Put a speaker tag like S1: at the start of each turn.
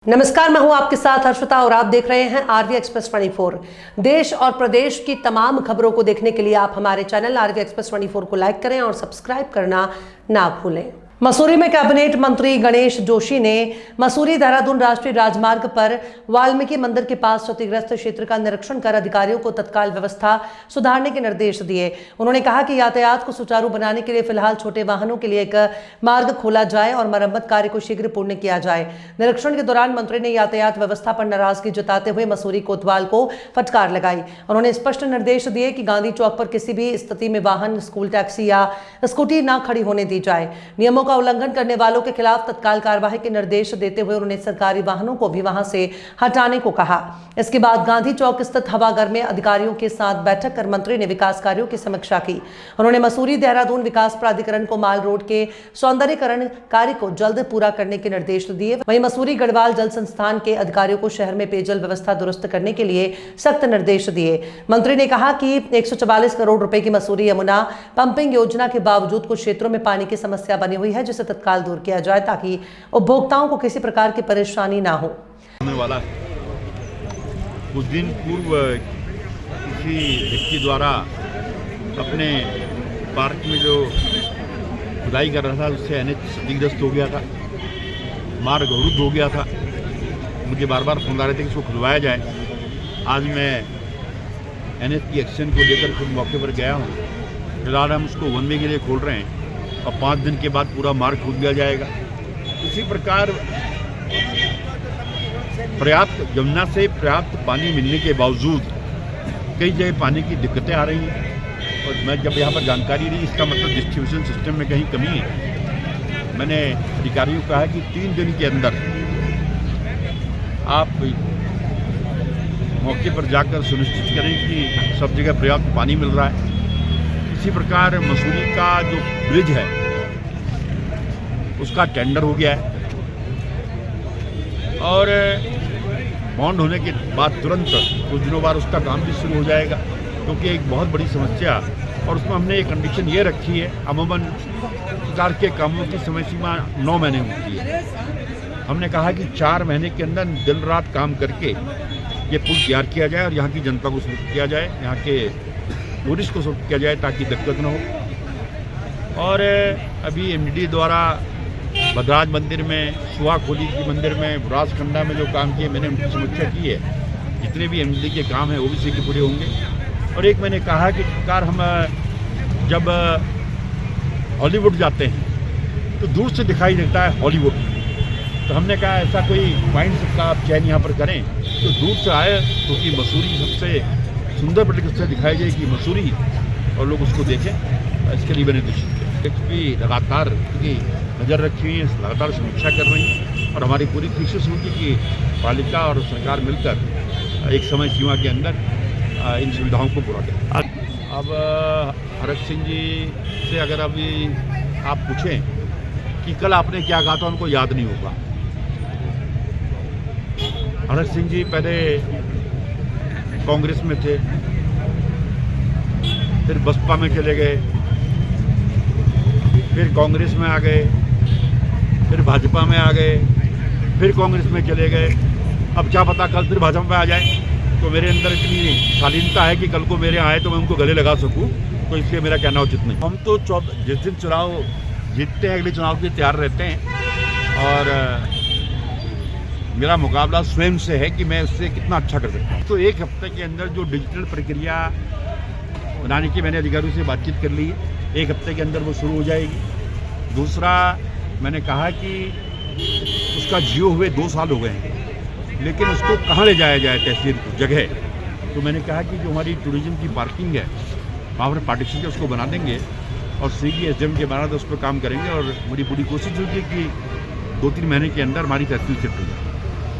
S1: नमस्कार, मैं हूं आपके साथ हर्षिता और आप देख रहे हैं आरवी एक्सप्रेस 24। देश और प्रदेश की तमाम खबरों को देखने के लिए आप हमारे चैनल आरवी एक्सप्रेस 24 को लाइक करें और सब्सक्राइब करना ना भूलें। मसूरी में कैबिनेट मंत्री गणेश जोशी ने मसूरी देहरादून राष्ट्रीय राजमार्ग पर वाल्मीकि मंदिर के पास क्षतिग्रस्त क्षेत्र का निरीक्षण कर अधिकारियों को तत्काल व्यवस्था सुधारने के निर्देश दिए। उन्होंने कहा कि यातायात को सुचारू बनाने के लिए फिलहाल छोटे वाहनों के लिए एक मार्ग खोला जाए और मरम्मत कार्य को शीघ्र पूर्ण किया जाए। निरीक्षण के दौरान मंत्री ने यातायात व्यवस्था पर नाराजगी जताते हुए मसूरी कोतवाल को फटकार लगाई। उन्होंने स्पष्ट निर्देश दिए कि गांधी चौक पर किसी भी स्थिति में वाहन, स्कूल टैक्सी या स्कूटी न खड़ी होने दी जाए। नियमों का उल्लंघन करने वालों के खिलाफ तत्काल कार्रवाई के निर्देश देते हुए उन्होंने सरकारी वाहनों को भी वहां से हटाने को कहा। इसके बाद गांधी चौक स्थित हवाघर में अधिकारियों के साथ बैठक कर मंत्री ने विकास कार्यों की समीक्षा की। उन्होंने मसूरी देहरादून विकास प्राधिकरण को माल रोड के सौंदर्यीकरण कार्य को जल्द पूरा करने के निर्देश दिए। वहीं मसूरी गढ़वाल जल संस्थान के अधिकारियों को शहर में पेयजल व्यवस्था दुरुस्त करने के लिए सख्त निर्देश दिए। मंत्री ने कहा कि 144 करोड़ रुपए की मसूरी यमुना पंपिंग योजना के बावजूद कुछ क्षेत्रों में पानी की समस्या बनी हुई है, जिसे तत्काल दूर किया जाए ताकि उपभोक्ताओं को किसी प्रकार की परेशानी ना हो।
S2: वाला कुछ दिन पूर्व किसी व्यक्ति द्वारा अपने पार्क में जो खुदाई कर रहा था उससे एनएच क्षतिग्रस्त हो गया था, मार्ग अवरुद्ध हो गया था। मुझे बार बार फोन आ रहे थे कि इसको खुलवाया जाए। आज मैं एनएच की एक्शन को लेकर खुद मौके पर गया हूँ। फिलहाल हम उसको वन वे के लिए खोल रहे हैं और 5 दिन के बाद पूरा मार्ग खोल दिया जाएगा। इसी प्रकार पर्याप्त यमुना से पर्याप्त पानी मिलने के बावजूद कई जगह पानी की दिक्कतें आ रही हैं और मैं जब यहाँ पर जानकारी ली, इसका मतलब डिस्ट्रीब्यूशन सिस्टम में कहीं कमी है। मैंने अधिकारियों को कहा कि 3 दिन के अंदर आप मौके पर जाकर सुनिश्चित करें कि सब जगह पर्याप्त पानी मिल रहा है। इसी प्रकार मसूरी का जो ब्रिज है उसका टेंडर हो गया है और बॉन्ड होने के बाद तुरंत कुछ दिनों बाद उसका काम भी शुरू हो जाएगा, क्योंकि एक बहुत बड़ी समस्या और उसमें हमने एक कंडीशन ये रखी है। अमूमन सरकार के कामों की समय सीमा 9 महीने होती है। हमने कहा कि 4 महीने के अंदर दिन रात काम करके ये पुल तैयार किया जाए और यहाँ की जनता को सुरक्षित किया जाए, यहाँ के टूरिस्ट को सुरक्षित किया जाए ताकि दिक्कत न हो। और अभी एमडीडी द्वारा भद्राज मंदिर में, सुहाखोली की मंदिर में, बुरासखंडा में जो काम किए, मैंने उनकी समीक्षा की है। जितने भी एमडीडी के काम हैं वो भी शीघ्र पूरे होंगे। और एक मैंने कहा कि सरकार, हम जब हॉलीवुड जाते हैं तो दूर से दिखाई देता है हॉलीवुड, तो हमने कहा ऐसा कोई पॉइंट का आप चयन यहाँ पर करें तो दूर से आए, क्योंकि तो मसूरी सबसे सुंदर तरीके से दिखाई जाएगी मसूरी और लोग उसको देखें। इसके लिए मैंने भी लगातार की नज़र रखी हुई है, लगातार समीक्षा कर रही है और हमारी पूरी कोशिश होगी कि पालिका और सरकार मिलकर एक समय सीमा के अंदर इन सुविधाओं को पूरा करें। अब हरक सिंह जी से अगर अभी आप पूछें कि कल आपने क्या कहा था, उनको याद नहीं होगा। हरक सिंह जी पहले कांग्रेस में थे, फिर बसपा में चले गए, फिर कांग्रेस में आ गए, फिर भाजपा में आ गए, फिर कांग्रेस में चले गए। अब क्या पता कल फिर भाजपा में आ जाए। तो मेरे अंदर इतनी शालीनता है कि कल को मेरे आए तो मैं उनको गले लगा सकूं, तो इसलिए मेरा कहना उचित नहीं। हम तो जिस दिन चुनाव जीतते हैं अगले चुनाव के लिए तैयार रहते हैं और मेरा मुकाबला स्वयं से है कि मैं उससे कितना अच्छा कर सकता हूँ। तो 1 हफ्ते के अंदर जो डिजिटल प्रक्रिया बनाने की मैंने अधिकारियों से बातचीत कर ली है, 1 हफ्ते के अंदर वो शुरू हो जाएगी। दूसरा, मैंने कहा कि उसका जियो हुए 2 साल हो गए हैं, लेकिन उसको कहाँ ले जाया जाए तहसील जगह। तो मैंने कहा कि जो हमारी टूरिज्म की पार्किंग है वहाँ पर पार्टीशन के उसको बना देंगे और सीगी एसडीएम के बना तो उस पर काम करेंगे और मेरी पूरी कोशिश होगी कि 2-3 महीने के अंदर हमारी तहसील शिफ्ट हो जाए।